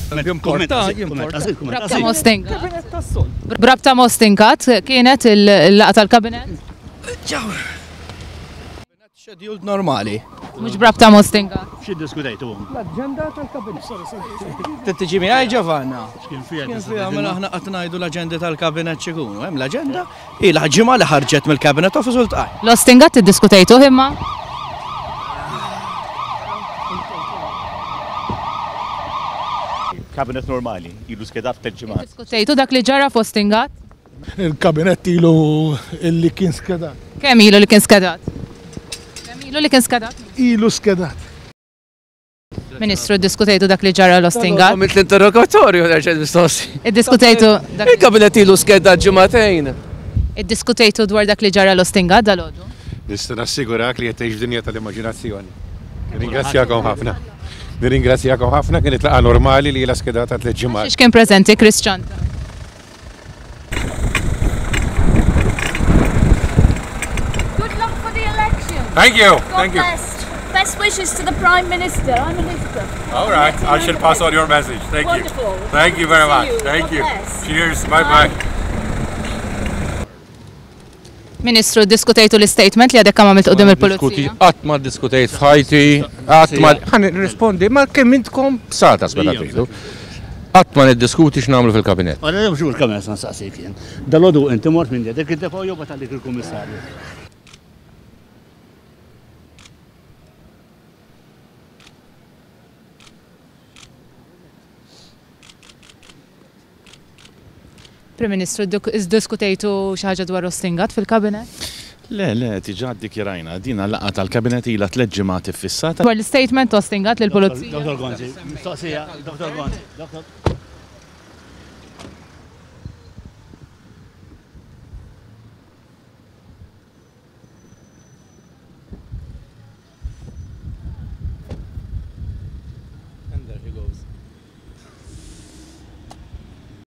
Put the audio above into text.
Brabta Mostingat. Brabta Mostingat kienet il-laqa tal-kabinet? Scheduled normali. Mhux brabta Mostingat. Xi diskutejtu? L-agenda tal-kabinet. Tiġi miegħi Ġovanna. Kien fiha Mela aħna qatt ngħidu l-aġenda tal-kabinet x'ikunu. Hemm l-aġenda il-ħaġima li ħarġet mill-kabinet office u ltqaj. L-Ostingat iddiskutejtu imma? Kabinet normali, ilu skedat f'tel-ġimgħat. Diskutejtu dak li ġara f'Ostingat? Il-kabinet ilu illi kien skedat. Kemm ilu li kien skedat? Ilu li kien skedat? Ilu skedat. Ministru, diskutejtu dak li ġara l-Ostingat? Għamilt l-interrogatorju nerġed mistoqsi. Iddiskutejtu dak Il-kabinet ilu skeda ġematejn. Iddiskutejtu dwar dak li ġara l-Ostingat dal-għodu? Nista' nassigurak li qed tgħix dinja tal-immaġinazzjoni. Nirringrazzjakom ħafna. Nirringrazzjakom ħafna kienet laqa normali li la skedata tliet ġimgħat. X'kien preżenti Kristjanta? Good luck for the election. Thank you. God Thank you. bless. Best wishes to the Prime Minister. I'm Elizabeth. All right. I shall pass on your message. Thank you. Wonderful. Thank you very See much. you. Thank God you. bless. Cheers. Bye-bye. Ministru, diskutejtu l-statement li għadek għamilt qudiem il-Pulizija? Għatma diskutejt fħajti, għatma, ħan rispondi, ma kemm intkom b'sata spela tridu. Għatma niddiskuti x'namlu fil-kabinet. Għara jew xur kabinet nsaqsik jien. Dal-għodu inti mort minn jedek id-defa jew għalik il-kummissarju. Prim Ministru, diskutejtu xi ħaġa dwar Ostingat fil-kabinet? Le, tiġa ddikjarajna, dina laqgħa tal-kabinet ilha 3 ġimgħat iffissata. Dwar l-statement Ostingat lill-Pulizija? Dr. Gonzi, mistoqsija, Dr. Gonzi.